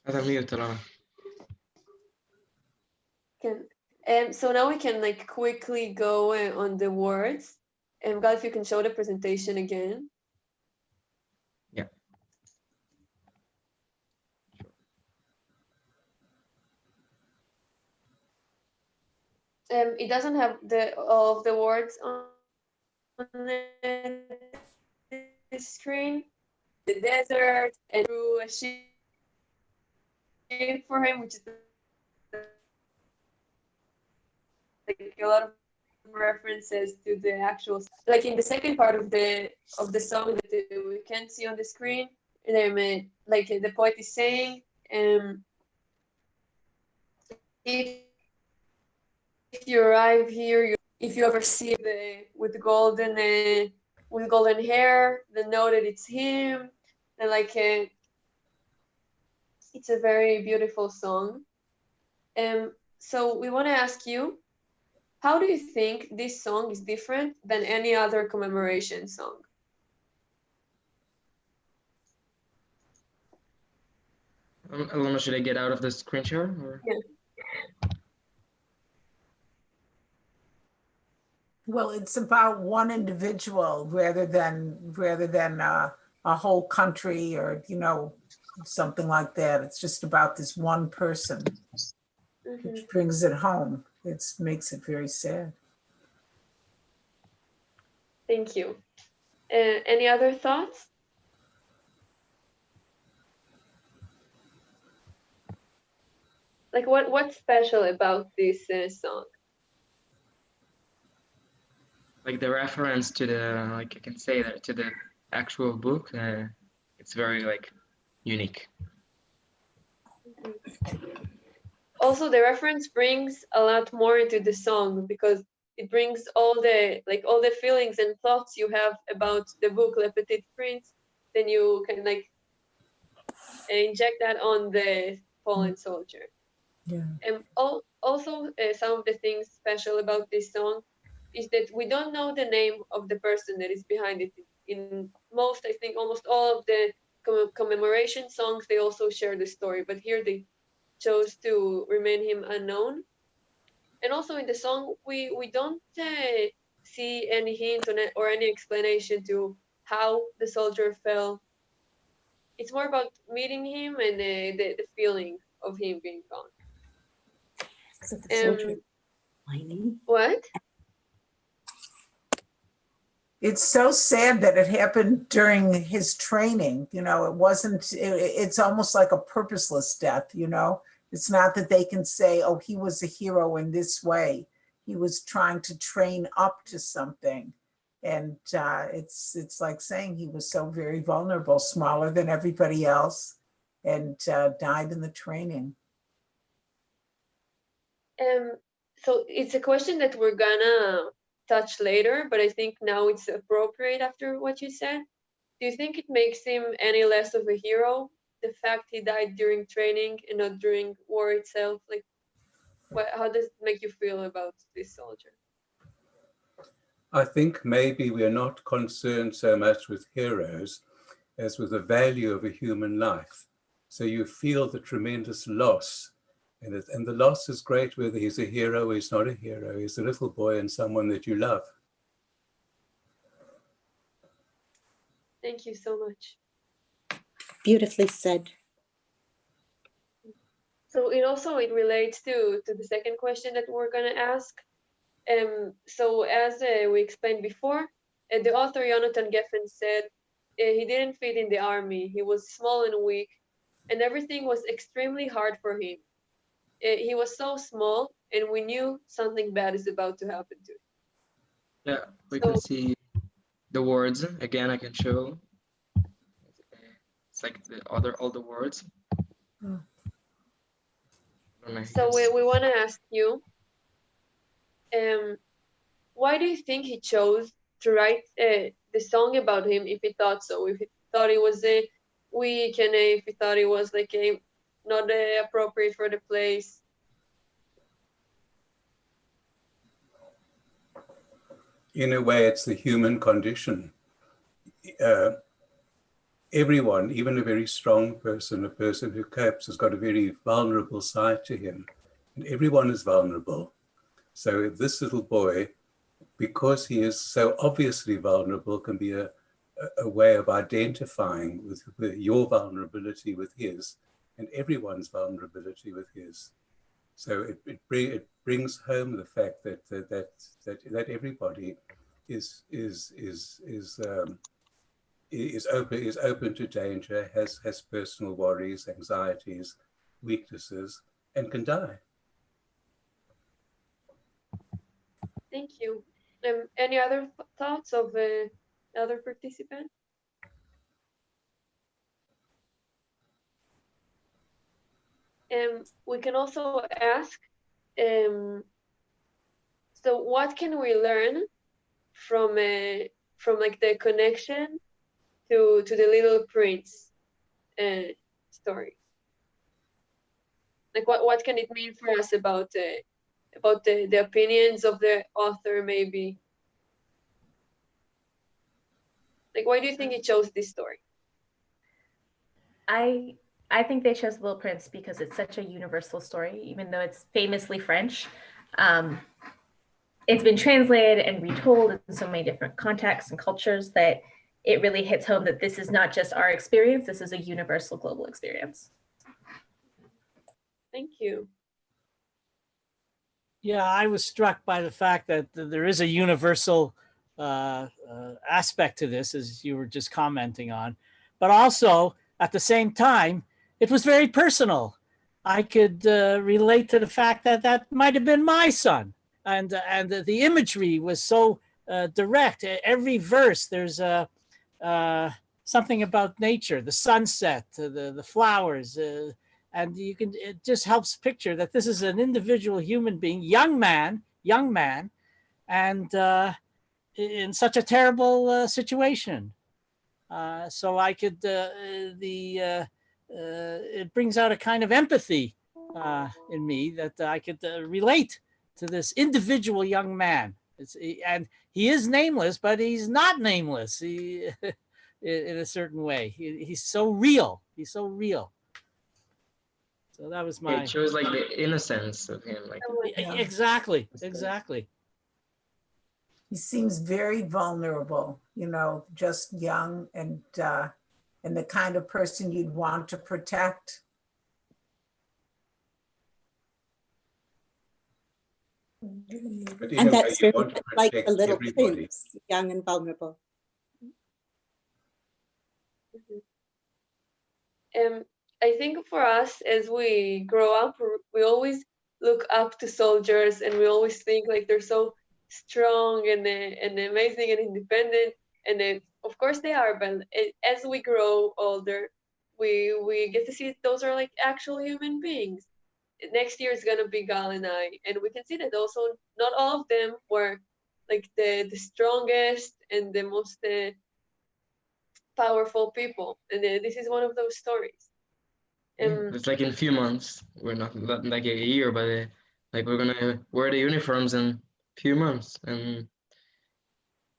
هذا mute, Alona. So now we can like quickly go on the words. Gal, if you can show the presentation again. Yeah. It doesn't have all of the words on the screen. The desert and through a sheep for him, which is like a lot of references to the actual, like in the second part of the song that we can't see on the screen. Like the poet is saying, if you arrive here, if you ever see with golden hair, then know that it's him. And like it's a very beautiful song. So we want to ask you, how do you think this song is different than any other commemoration song? Alona, should I get out of the screen share? Or? Yeah. Well, it's about one individual rather than a whole country or, you know, something like that. It's just about this one person, which brings it home. It makes it very sad. Thank you. Any other thoughts? Like what's special about this song? Like the reference to the, like I can say that to the actual book, it's very like unique. Also, the reference brings a lot more into the song because it brings all the feelings and thoughts you have about the book Le Petit Prince. Then you can like inject that on the fallen soldier. Yeah. And also, some of the things special about this song is that we don't know the name of the person that is behind it. In most, I think, almost all of the commemoration songs, they also share the story, but here they chose to remain him unknown. And also in the song, we don't see any hint on it or any explanation to how the soldier fell. It's more about meeting him and the feeling of him being gone. So the soldier whining. What? It's so sad that it happened during his training. You know, it's almost like a purposeless death, you know? It's not that they can say, oh, he was a hero in this way. He was trying to train up to something. And it's like saying he was so very vulnerable, smaller than everybody else, and died in the training. So it's a question that we're gonna touch later, but I think now it's appropriate after what you said. Do you think it makes him any less of a hero, the fact he died during training and not during war itself? Like, how does it make you feel about this soldier? I think maybe we're not concerned so much with heroes as with the value of a human life. So you feel the tremendous loss. And the loss is great whether he's a hero or he's not a hero. He's a little boy and someone that you love. Thank you so much. Beautifully said. So it relates to the second question that we're gonna ask. So as we explained before, the author Jonathan Geffen said he didn't fit in the army. He was small and weak, and everything was extremely hard for him. He was so small, and we knew something bad is about to happen to him. Yeah, we can see the words again. I can show. It's like all the words. So we want to ask you, why do you think he chose to write the song about him if he thought so? If he thought he was weak, and if he thought he was like not appropriate for the place? In a way, it's the human condition. everyone, even a very strong person, a person who copes, has got a very vulnerable side to him. And everyone is vulnerable. So this little boy, because he is so obviously vulnerable, can be a way of identifying with your vulnerability with his, and everyone's vulnerability with his. So it brings home the fact that everybody is open to danger, has personal worries, anxieties, weaknesses, and can die. Thank you. Any other thoughts of other participants? We can also ask, so what can we learn from like the connection to the Little Prince story? Like what can it mean for us about the opinions of the author, maybe? Like, why do you think he chose this story? I think they chose Little Prince because it's such a universal story, even though it's famously French. It's been translated and retold in so many different contexts and cultures that it really hits home that this is not just our experience, this is a universal global experience. Thank you. Yeah, I was struck by the fact that there is a universal aspect to this, as you were just commenting on, but also at the same time, it was very personal. I could relate to the fact that that might have been my son, and the imagery was so direct. Every verse, there's something about nature, the sunset, the flowers, and it just helps picture that this is an individual human being, young man, and in such a terrible situation. So I could, it brings out a kind of empathy in me that I could relate to this individual young man. And he is nameless, but he's not nameless in a certain way. He's so real. He's so real. So that was my. It shows like the innocence of him, like Exactly. He seems very vulnerable, just young and the kind of person you'd want to protect. And that's very much like the Little Prince, young and vulnerable. I think for us, as we grow up, we always look up to soldiers, and we always think like they're so strong and amazing and independent. And of course they are, but as we grow older, we get to see those are like actual human beings. Next year is gonna be Gal and I, and we can see that also not all of them were like the strongest and the most powerful people, and this is one of those stories. It's like in a few months, we're not like a year, but like we're gonna wear the uniforms in a few months, and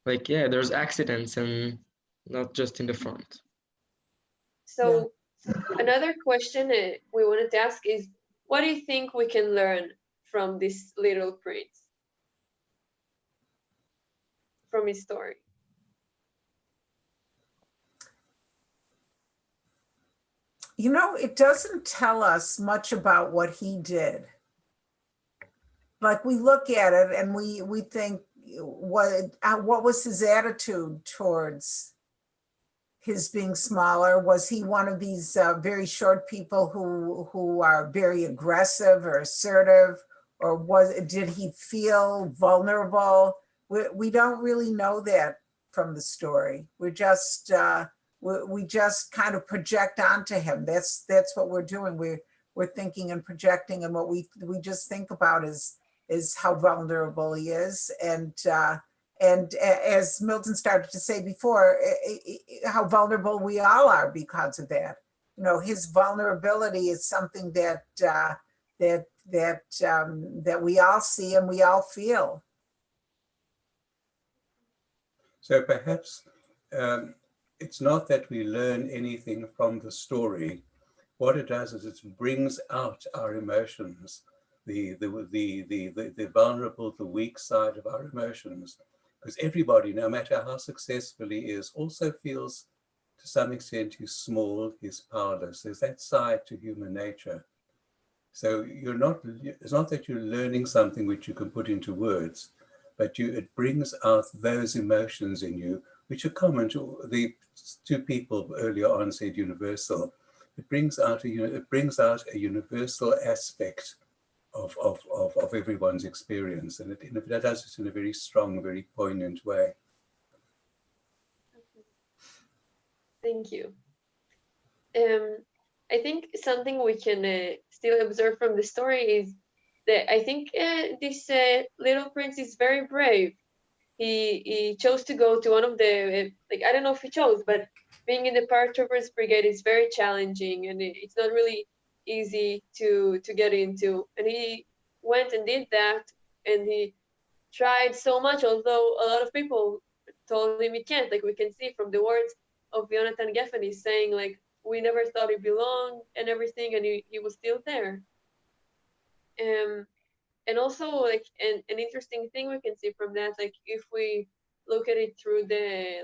like there's accidents and not just in the front. So another question we wanted to ask is, what do you think we can learn from this Little Prince, from his story? It doesn't tell us much about what he did. Like, we look at it and we think, what was his attitude towards his being smaller? Was he one of these very short people who are very aggressive or assertive, or did he feel vulnerable? We don't really know that from the story. We just kind of project onto him. That's what we're doing. We're thinking and projecting, and what we just think about is how vulnerable he is, and as Milton started to say before, how vulnerable we all are because of that. His vulnerability is something that we all see and we all feel. So perhaps it's not that we learn anything from the story. What it does is it brings out our emotions, the vulnerable, the weak side of our emotions, because everybody, no matter how successful he is, also feels to some extent he's small, he's powerless. There's that side to human nature. So it's not that you're learning something which you can put into words, but it brings out those emotions in you, which are common to the two people earlier on said universal. It brings out a universal aspect of everyone's experience, and it does it in a very strong, very poignant way. Thank you. I think something we can still observe from the story is that I think this little prince is very brave. He chose to go to one of the I don't know if he chose, but being in the paratroopers brigade is very challenging, and it's not really easy to get into. And he went and did that, and he tried so much, although a lot of people told him he can't. Like we can see from the words of Jonathan Geffen, he's saying like, we never thought he belonged and everything, and he was still there. And also like an interesting thing we can see from that, like if we look at it through the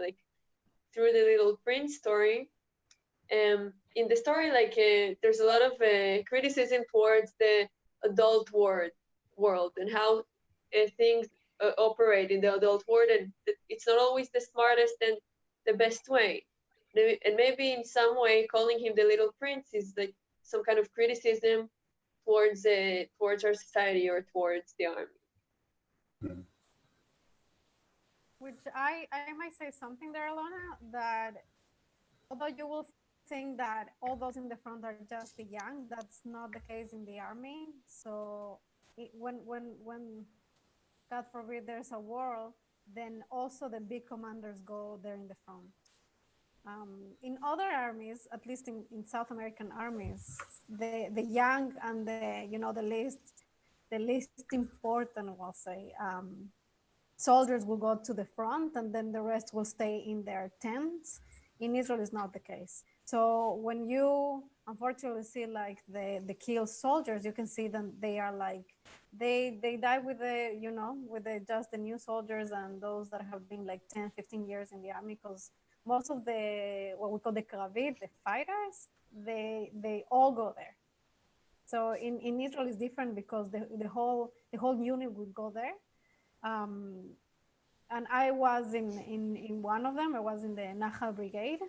Little Prince story, in the story there's a lot of criticism towards the adult world and how things operate in the adult world, and it's not always the smartest and the best way. And maybe in some way calling him the Little Prince is like some kind of criticism towards our society or towards the army. Mm. Which I might say something there, Alona, that although you will think that all those in the front are just the young, that's not the case in the army. So when God forbid there's a war, then also the big commanders go there in the front. In other armies, at least in South American armies, the young and the least important, we'll say, soldiers will go to the front, and then the rest will stay in their tents. In Israel, is not the case. So when you unfortunately see like the killed soldiers, you can see them. They are like they die with just the new soldiers and those that have been like 10, 15 years in the army, because most of the what we call the kravit, the fighters, they all go there. So in Israel is different because the whole unit would go there. And I was in one of them. I was in the Nahal Brigade,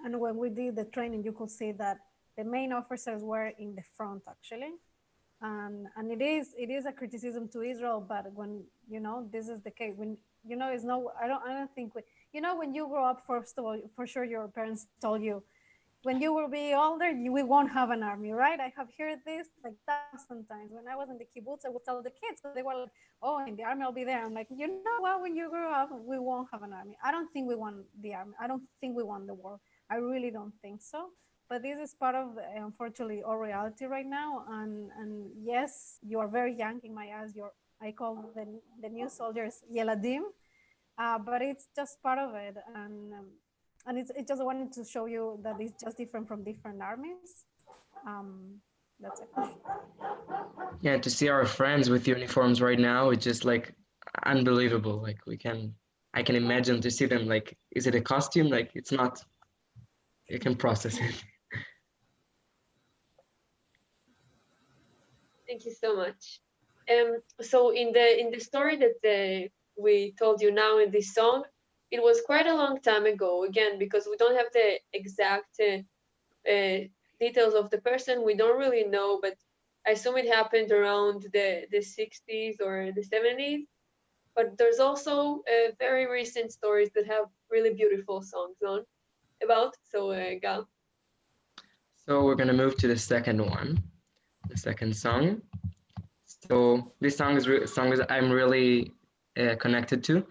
and when we did the training, you could see that the main officers were in the front actually, and it is a criticism to Israel. But when this is the case, when it's no, I don't think when you grow up, first of all, for sure your parents told you, when you will be older, we won't have an army, right? I have heard this like 1,000 times. When I was in the kibbutz, I would tell the kids, because they were like, oh, in the army, I'll be there. I'm like, what, when you grow up, we won't have an army. I don't think we want the army. I don't think we want the war. I really don't think so. But this is part of, unfortunately, our reality right now. And yes, you are very young in my eyes. I call the new soldiers Yeladim, but it's just part of it. And it's just wanted to show you that it's just different from different armies. That's it. Yeah, to see our friends with uniforms right now, it's just like unbelievable. Like I can imagine to see them. Like, is it a costume? Like, it's not. You can process it. Thank you so much. So in the story that we told you now in this song, it was quite a long time ago, again, because we don't have the exact details of the person. We don't really know, but I assume it happened around the 60s or the 70s. But there's also very recent stories that have really beautiful songs about. So, Gal. So we're gonna move to the second one, the second song. So this song is I'm really connected to.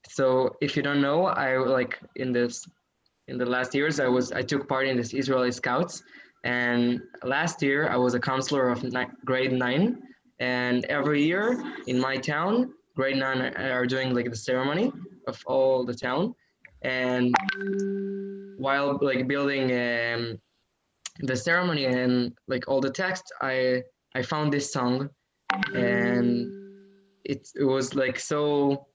So if you don't know, I in the last years I took part in this Israeli Scouts, and last year I was a counselor of grade 9, and every year in my town, grade 9 are doing like the ceremony of all the town, And while like building the ceremony and like all the text, I found this song, and it was like so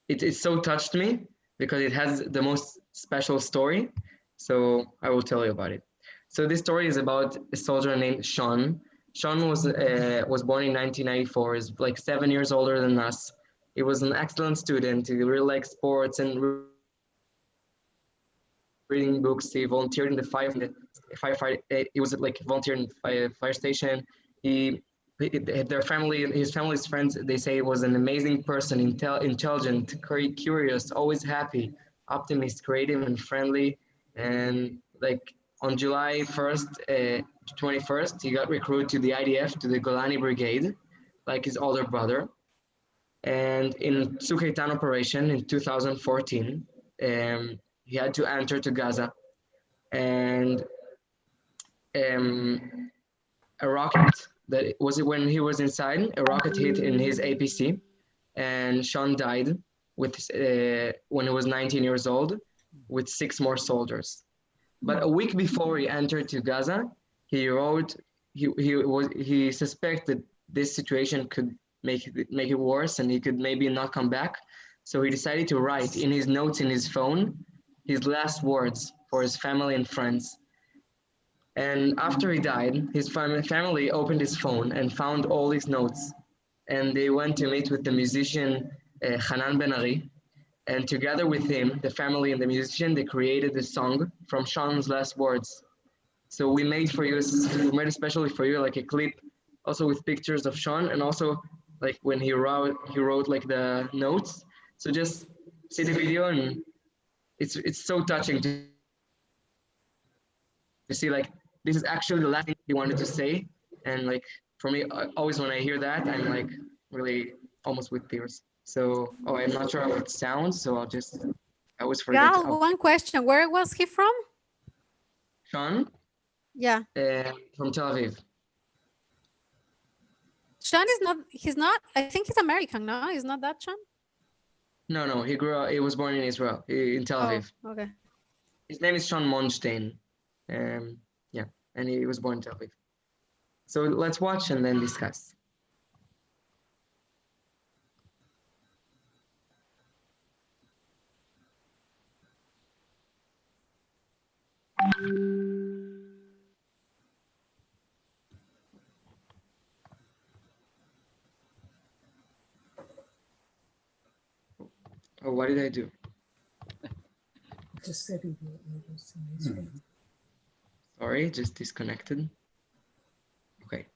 it so touched me because it has the most special story. So I will tell you about it. So this story is about a soldier named Sean. Sean was born in 1994. He's like 7 years older than us. He was an excellent student. He really liked sports and reading books. He volunteered in the firefight. He was like volunteer in the fire station. His family's friends, they say he was an amazing person, intelligent, curious, always happy, optimist, creative, and friendly. And like on July 1st, 21st, he got recruited to the IDF, to the Golani Brigade, like his older brother. And in Tzuk Eitan operation in 2014, he had to enter to Gaza. And a rocket, that was it when he was inside, a rocket hit in his APC, and Sean died with when he was 19 years old, with 6 more soldiers. But a week before he entered to Gaza, he wrote, he suspected this situation could make it worse, and he could maybe not come back. So he decided to write in his notes in his phone his last words for his family and friends. And after he died, his family opened his phone and found all his notes. And they went to meet with the musician Hanan Ben Ari. And together with him, the family and the musician, they created the song from Sean's last words. So we made especially for you like a clip, also with pictures of Sean, and also like when he wrote like the notes. So just see the video, and it's so touching to see like this is actually the last thing he wanted to say. And like for me, always when I hear that, I'm like really almost with tears. So, I'm not sure how it sounds, so I always forget. Gal, one question. Where was he from? Sean? Yeah. From Tel Aviv. Sean he's not, I think he's American, no? He's not that Sean? No, he was born in Israel, in Tel Aviv. Oh, okay. His name is Sean Monstein. Yeah, and he was born in Tel Aviv. So let's watch and then discuss. Oh, what did I do? Just said he wrote. Sorry, just disconnected. Okay.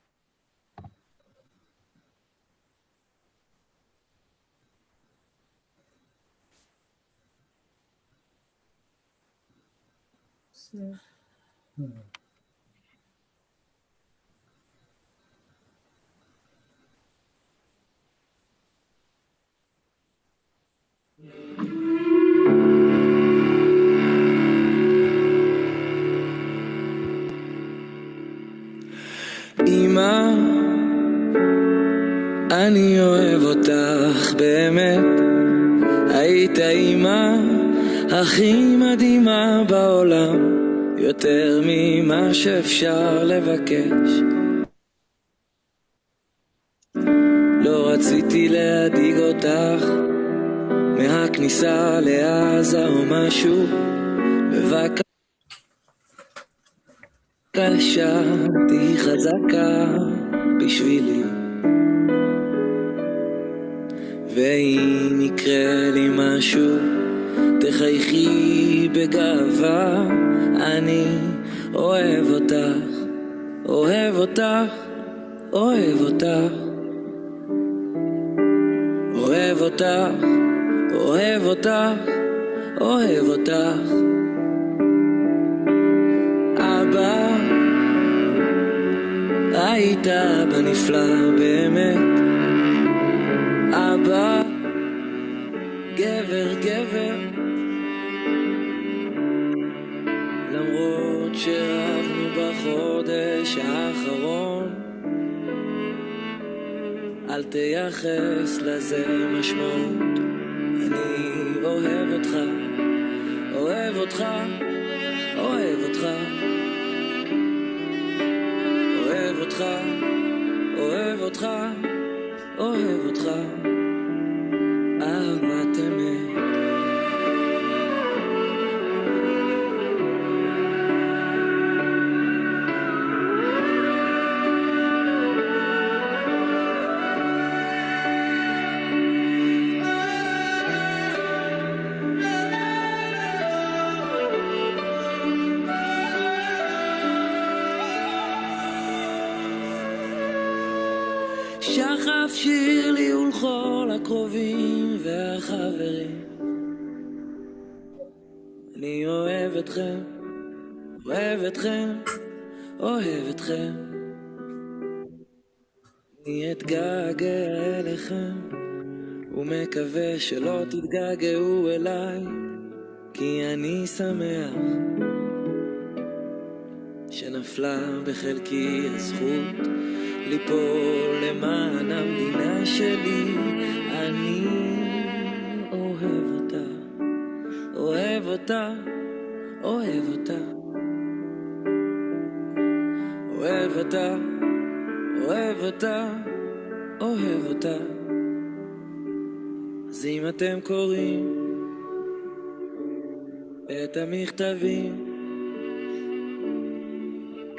אמא, אני אוהב אותך באמת, היית אמא הכי מדהימה בעולם, יותר ממה שאפשר לבקש. לא רציתי להדאיג אותך מהכניסה לעזה או משהו, בבקשה תהי חזקה בשבילי, ואם יקרה לי משהו תחייכי בגאווה, אני אוהב אותך, אוהב אותך, אוהב אותך, אוהב אותך, אוהב אותך, אוהב אותך. אבא, היית אבא נפלא באמת, אבא, גבר גבר, למרות שרבנו בחודש האחרון, אל תייחס לזה משמעות, אני אוהב אותך, אוהב אותך, אוהב אותך, אוהב אותך, אוהב אותך, אוהב אותך, אהבת אמת. שחף שיר לי ולכל הקרובים והחברים, אני אוהב אתכם, אוהב אתכם, אוהב אתכם, אני אתגעגע אליכם ומקווה שלא תתגעגעו אליי, כי אני שמח שנפלה בחלקי הזכות ליפול למען המדינה שלי. אני אוהב אותה, אוהב אותה, אוהב אותה, אוהב אותה, אוהב אותה, אוהב אותה. אז אם אתם קוראים את המכתבים,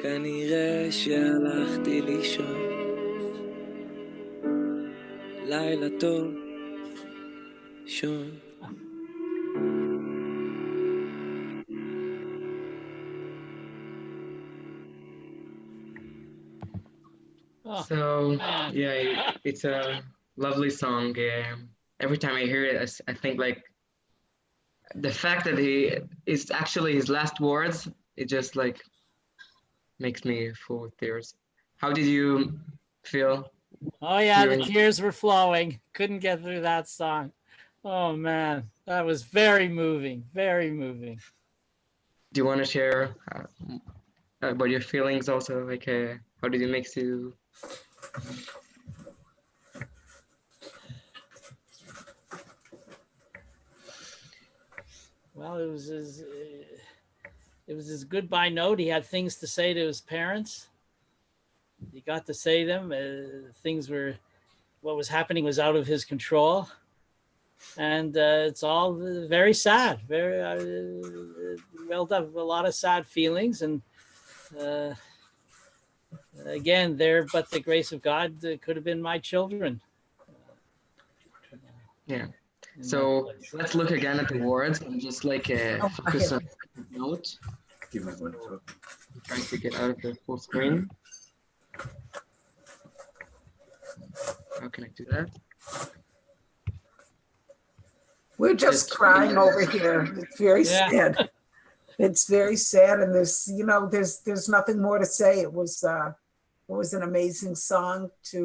כנראה שהלכתי לישון. לילה טוב, שון. So yeah, it's a lovely song. Every time I hear it, I think like the fact that it's actually his last words, it just like makes me full of tears. How did you feel? Oh yeah, the tears were flowing. Couldn't get through that song. Oh man, that was very moving, very moving. Do you want to share about your feelings also? Like, how did it make you? Well, it was his goodbye note. He had things to say to his parents. He got to say them. What was happening was out of his control, and it's all very sad. Very welled up a lot of sad feelings, and again, there, but the grace of God could have been my children. Yeah. So let's look again at the words and just like focus on the note. I'm trying to get out of the full screen. How can I do that? We're just crying over here. It's very sad. It's very sad, and there's nothing more to say. It was an amazing song to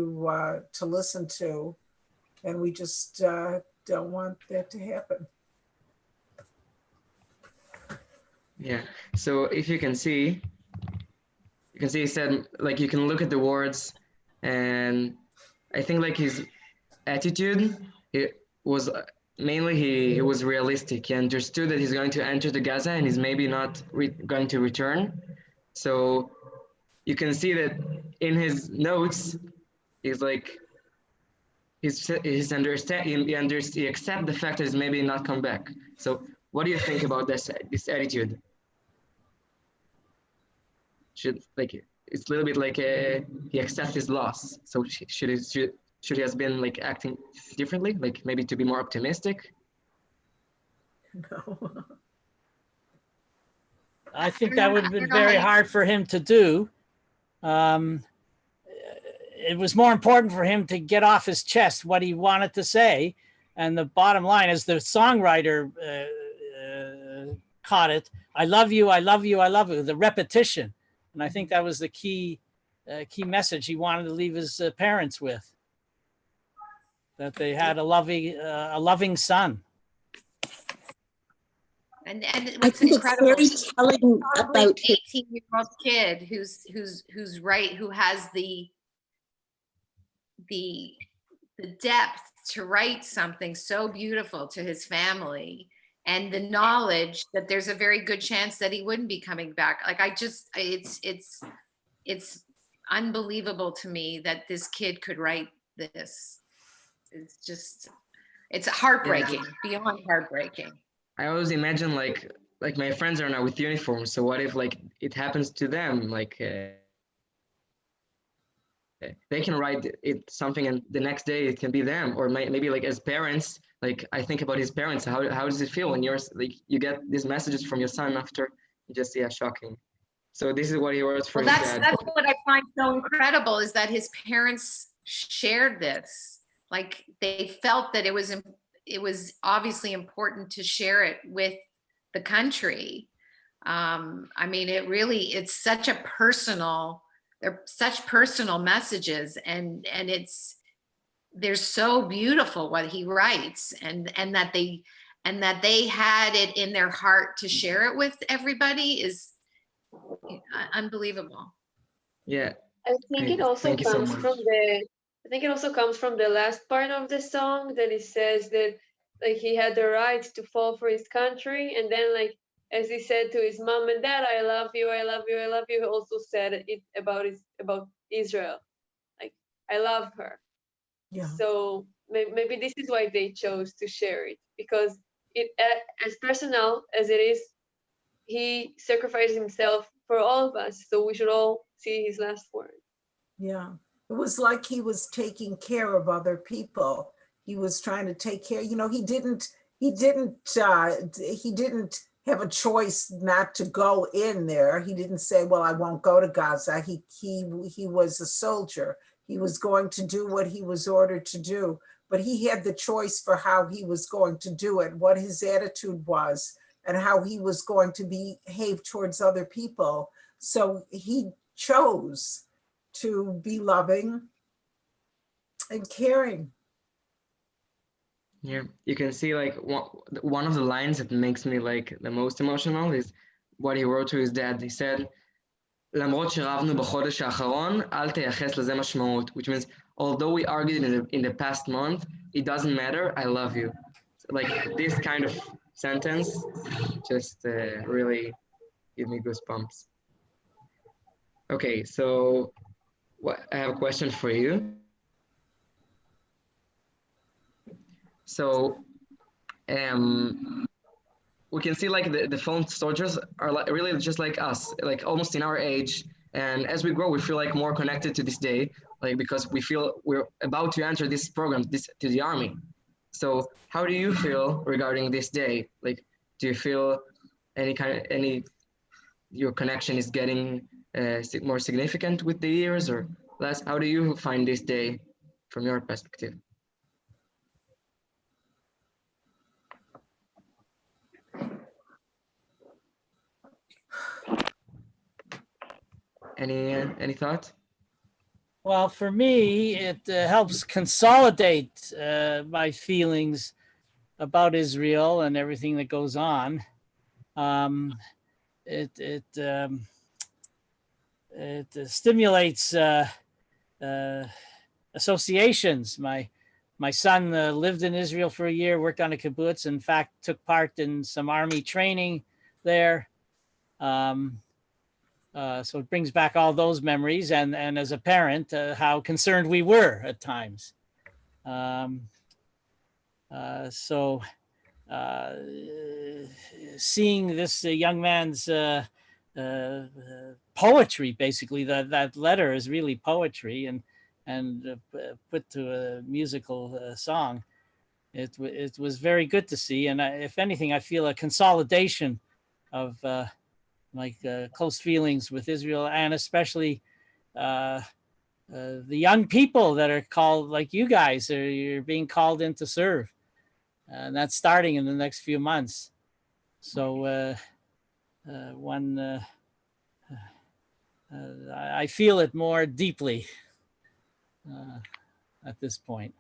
listen to, and we just don't want that to happen. Yeah. So if you can see, he said like you can look at the words, and I think like his attitude, it was mainly he was realistic. He understood that he's going to enter the Gaza and he's maybe not going to return. So you can see that in his notes, he's like he accepts the fact that he's maybe not come back. So what do you think about this attitude? It's a little bit like he accepts his loss. So should he has been like acting differently, like maybe to be more optimistic? No. I think that would have been very hard for him to do. It was more important for him to get off his chest what he wanted to say. And the bottom line, as the songwriter caught it, I love you, I love you, I love you, the repetition. And I think that was the key message he wanted to leave his parents with, that they had a loving son. And what's incredible, it's very telling about 18-year-old kid who's right, who has the depth to write something so beautiful to his family, and the knowledge that there's a very good chance that he wouldn't be coming back. Like it's unbelievable to me that this kid could write this. It's heartbreaking, beyond heartbreaking. I always imagine like my friends are now with uniforms. So what if like it happens to them? Like they can write it something, and the next day it can be them. Or maybe like as parents, like I think about his parents. How does it feel when you get these messages from your son after you just shocking. So this is what he wrote for his dad. That's what I find so incredible, is that his parents shared this. Like they felt that it was obviously important to share it with the country. I mean, it's such a personal, they're such personal messages, and they're so beautiful what he writes, and that they had it in their heart to share it with everybody is unbelievable. Yeah. I think it also comes from the last part of the song, that it says that like he had the right to fall for his country, and then like as he said to his mom and dad, I love you, I love you, I love you, he also said it about Israel, like I love her. Yeah. So maybe this is why they chose to share it, because it, as personal as it is, he sacrificed himself for all of us, so we should all see his last words. Yeah, it was like he was taking care of other people. He was trying to take care. You know, he didn't have a choice not to go in there. He didn't say, "Well, I won't go to Gaza." He was a soldier. He was going to do what he was ordered to do, but he had the choice for how he was going to do it, what his attitude was, and how he was going to behave towards other people. So he chose to be loving and caring. Yeah, you can see like one of the lines that makes me like the most emotional is what he wrote to his dad. He said, למרות שרבנו בחודש האחרון, אל תייחס לזה משמעות, which means although we argued in the past month, it doesn't matter, I love you. So, like this kind of sentence just really give me goosebumps. Okay, so I have a question for you. So we can see like the fallen soldiers are like really just like us, like almost in our age. And as we grow, we feel like more connected to this day, like because we feel we're about to enter this program, to the army. So how do you feel regarding this day? Like, do you feel your connection is getting more significant with the years or less? How do you find this day from your perspective? Any thoughts? Well, for me, it helps consolidate my feelings about Israel and everything that goes on. It stimulates associations. My son lived in Israel for a year, worked on a kibbutz, in fact, took part in some army training there. So it brings back all those memories, and as a parent, how concerned we were at times. So seeing this young man's poetry, basically, that letter is really poetry, and put to a musical song. It was very good to see, and if anything, I feel a consolidation of close feelings with Israel, and especially the young people that are called, like you guys, you're being called in to serve, and that's starting in the next few months. So I feel it more deeply at this point.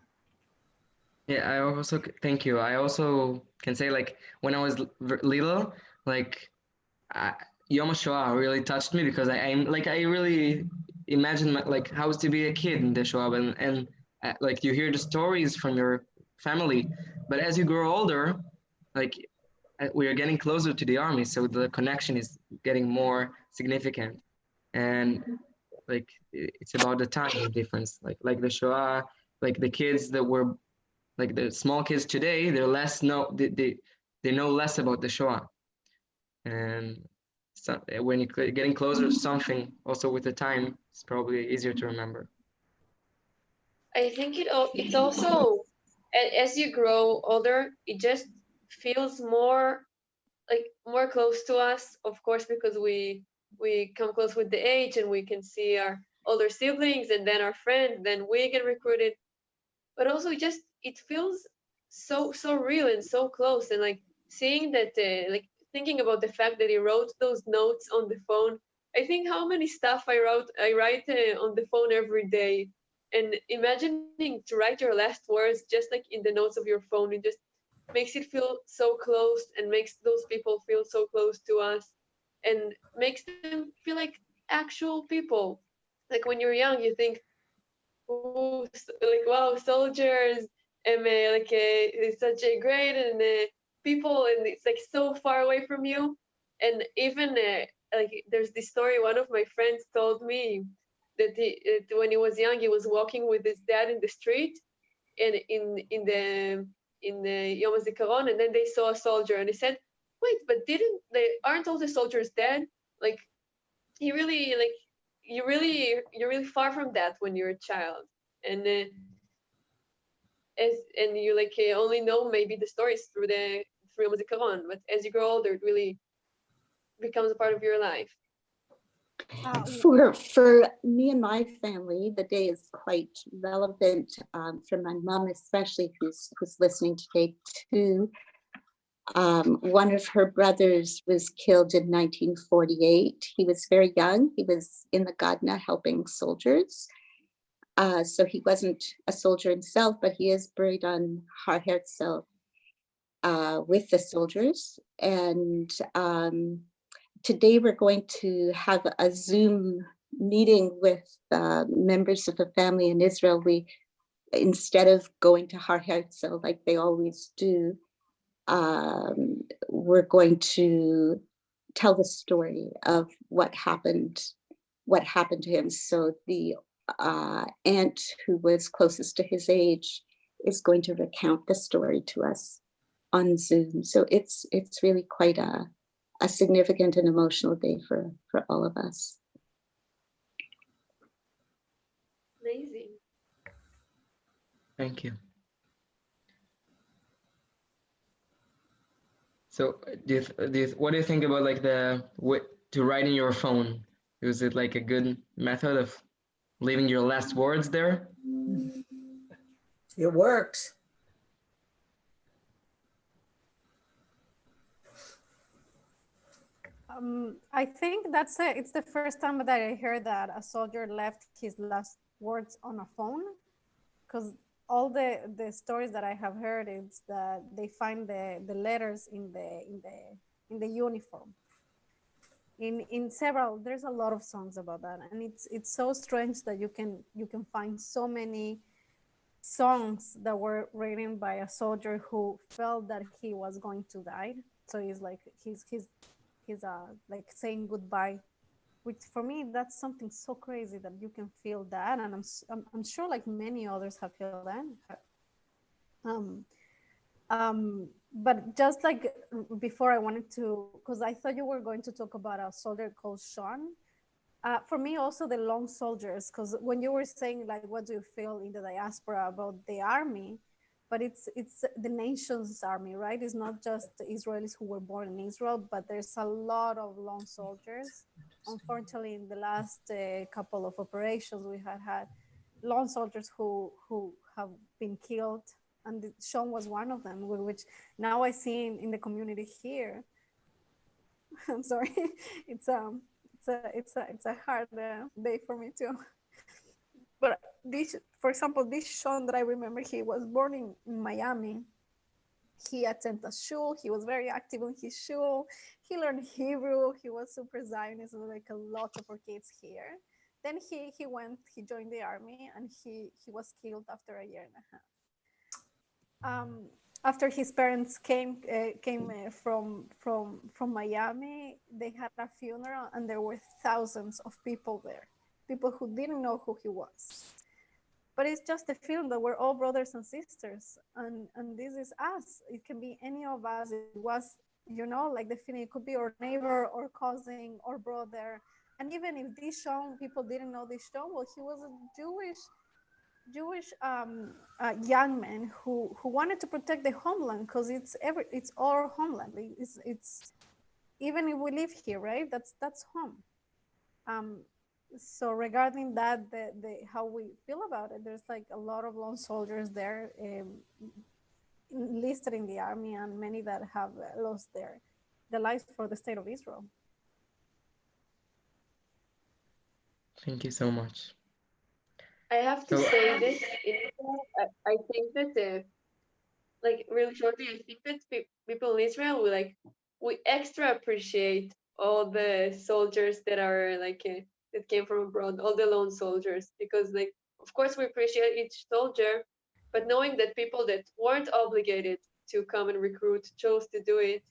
Yeah, I also thank you. I also can say, like, when I was little, like Yom HaShoah really touched me, because I really imagine like how it's to be a kid in the Shoah, and like you hear the stories from your family, but as you grow older, like we are getting closer to the army, so the connection is getting more significant. And like it's about the time difference, like the Shoah, like the kids that were like the small kids today, they're less know they know less about the Shoah. And so when you're getting closer to something, also with the time, it's probably easier to remember. I think it's also as you grow older, it just feels more like more close to us, of course, because we come close with the age and we can see our older siblings and then our friends, then we get recruited. But also just it feels so real and so close, and like seeing that like thinking about the fact that he wrote those notes on the phone. I think how many stuff I write on the phone every day, and imagining to write your last words just like in the notes of your phone, it just makes it feel so close and makes those people feel so close to us and makes them feel like actual people. Like when you're young, you think, oh, like wow, soldiers, and it's such a great and people, and it's like so far away from you. And even like there's this story one of my friends told me that when he was young, he was walking with his dad in the street, and in the Yom Hazikaron, and then they saw a soldier, and he said, "Wait, but aren't all the soldiers dead? Like, he really like you're really far from that when you're a child, and and you like only know maybe the stories through Yom Hazikaron, but as you grow older, it really becomes a part of your life." For me and my family, the day is quite relevant for my mom, especially who's listening today too. One of her brothers was killed in 1948. He was very young. He was in the Gadna helping soldiers. So he wasn't a soldier himself, but he is buried on Har Herzl with the soldiers. And today we're going to have a Zoom meeting with members of the family in Israel. We, instead of going to Har Herzl like they always do, we're going to tell the story of what happened to him. So the aunt who was closest to his age is going to recount the story to us on Zoom. So it's really quite a significant and emotional day for all of us. Amazing. Thank you. So what do you think about like to write in your phone? Is it like a good method of leaving your last words there? It works. I think it's the first time that I heard that a soldier left his last words on a phone, because all the stories that I have heard is that they find the letters in the uniform. In several, there's a lot of songs about that, and it's so strange that you can find so many songs that were written by a soldier who felt that he was going to die. So he's like he's like saying goodbye, which for me that's something so crazy that you can feel that, and I'm sure like many others have felt that. But just like before, I wanted to, because I thought you were going to talk about a soldier called Sean. For me also the lone soldiers, because when you were saying like what do you feel in the diaspora about the army, but it's the nation's army, right? It's not just the Israelis who were born in Israel, but there's a lot of lone soldiers. Unfortunately, in the last couple of operations, we had lone soldiers who have been killed, and Sean was one of them, which now I see in the community here. I'm sorry, it's a hard day for me too. But this, for example, this Sean that I remember, he was born in Miami. He attended a shul. He was very active in his shul. He learned Hebrew. He was super Zionist, like a lot of our kids here. Then he joined the army, and he was killed after a year and a half. after his parents came from Miami, they had a funeral and there were thousands of people there, people who didn't know who he was. But it's just a feeling that we're all brothers and sisters, and this is us. It can be any of us. It was, you know, like the feeling. It could be our neighbor or cousin or brother. And even if this Shon, people didn't know this Shon, well, he was a Jewish young man who wanted to protect the homeland, because it's our homeland. It's even if we live here, right? That's home. So regarding that, how we feel about it, there's like a lot of lone soldiers there enlisted in the army, and many that have lost their lives for the state of Israel. Thank you so much. I have to say this. I think that like really shortly, I think that people in Israel we extra appreciate all the soldiers that are that came from abroad, all the lone soldiers, because like of course we appreciate each soldier, but knowing that people that weren't obligated to come and recruit chose to do it,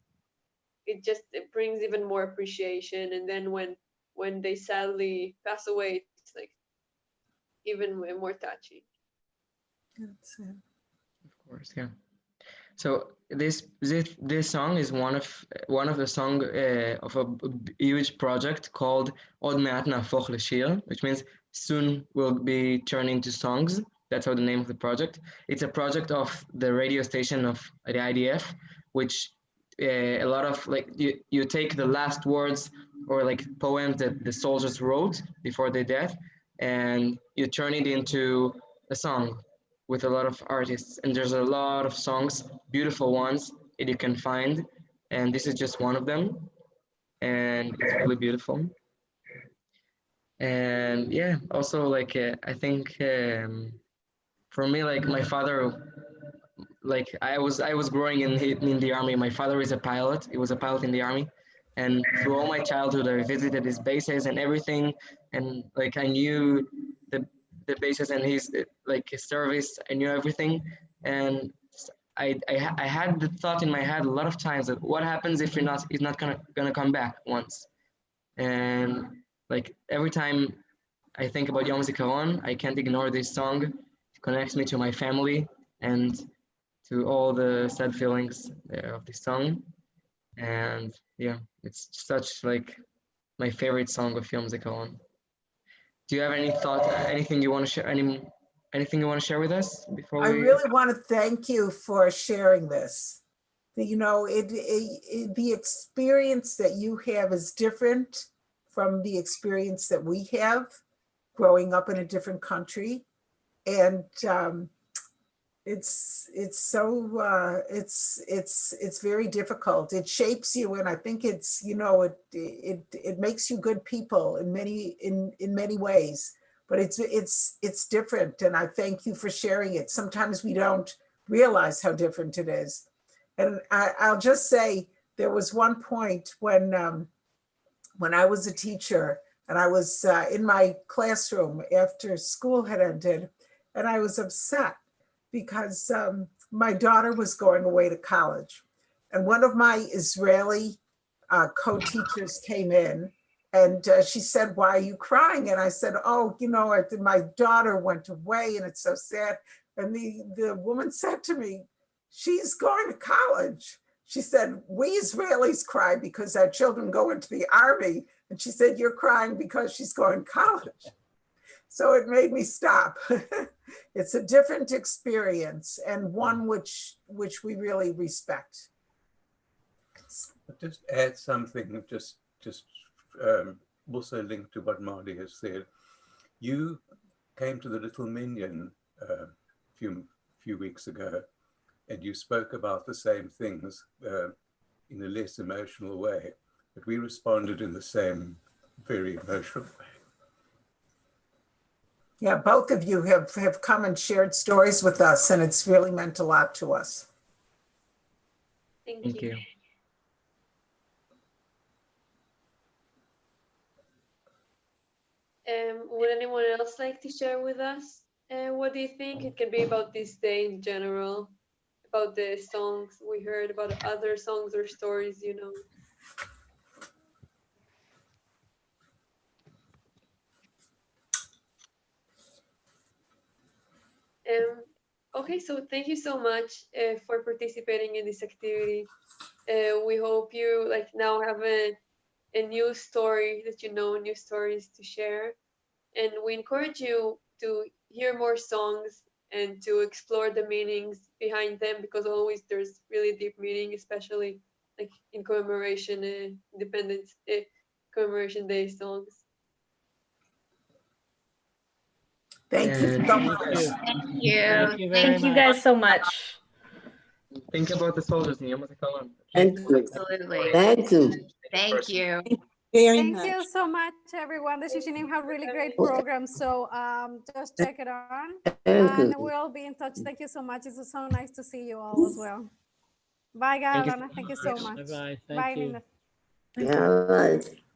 it brings even more appreciation. And then when they sadly pass away, it's like even more touchy. Of course, yeah. So this song is one of the song of a huge project called Od Me'at Nahaphoch L'Shir, which means soon will be turned into songs. That's how the name of the project. It's a project of the radio station of the IDF, which a lot of like you take the last words or like poems that the soldiers wrote before their death, and you turn it into a song with a lot of artists. And there's a lot of songs, beautiful ones that you can find, and this is just one of them, and it's really beautiful. And yeah, also like I think for me, like my father, like I was growing in the army. My father is a pilot. He was a pilot in the army, and through all my childhood, I visited his bases and everything, and like I knew the bases and his service. I knew everything, and I had the thought in my head a lot of times that what happens if he's not gonna come back once, and like every time I think about Yom Hazikaron, I can't ignore this song. It connects me to my family and to all the sad feelings of this song. And yeah, it's such like my favorite song of Yom Zikaron. Do you have any thought, anything you want to share, anything you want to share with us before I we? really want to thank you for sharing this. You know, the experience that you have is different from the experience that we have growing up in a different country. And it's very difficult. It shapes you, and I think it's, you know, it makes you good people in many ways. But it's different, and I thank you for sharing it. Sometimes we don't realize how different it is. And I'll just say there was one point when I was a teacher, and I was in my classroom after school had ended, and I was upset because my daughter was going away to college. And one of my Israeli co-teachers came in, and she said, "Why are you crying?" And I said, "Oh, you know, my daughter went away and it's so sad." And the woman said to me, "She's going to college." She said, "We Israelis cry because our children go into the army." And she said, "You're crying because she's going to college." So it made me stop. It's a different experience, and one which we really respect. I'll just add something, just also linked to what Marty has said. You came to the Little Minyan a few weeks ago, and you spoke about the same things in a less emotional way, but we responded in the same very emotional way. Yeah, both of you have come and shared stories with us, and it's really meant a lot to us. Thank you. Would anyone else like to share with us? What do you think? It can be about this day in general, about the songs we heard, about other songs or stories, you know. Okay, so thank you so much for participating in this activity. We hope you like now have a new story that you know, new stories to share. And we encourage you to hear more songs and to explore the meanings behind them, because always there's really deep meaning, especially like in commemoration, Independence Commemoration Day songs. Thank you And so you much. guys, Thank you. Thank you very Thank you much. guys so much. think about the soldiers in Yom Hazikaron. Thank you. Absolutely. Thank you. Thank you. Very Thank much. you so much, everyone. The Shinshinim have really great programs, so just check it on. Thank And you. we'll be in touch. Thank you so much. It's so nice to see you all as well. Bye, Thank you Alona. Thank you so much. Bye-bye. Bye, Thank you. Linda. Yeah, all right.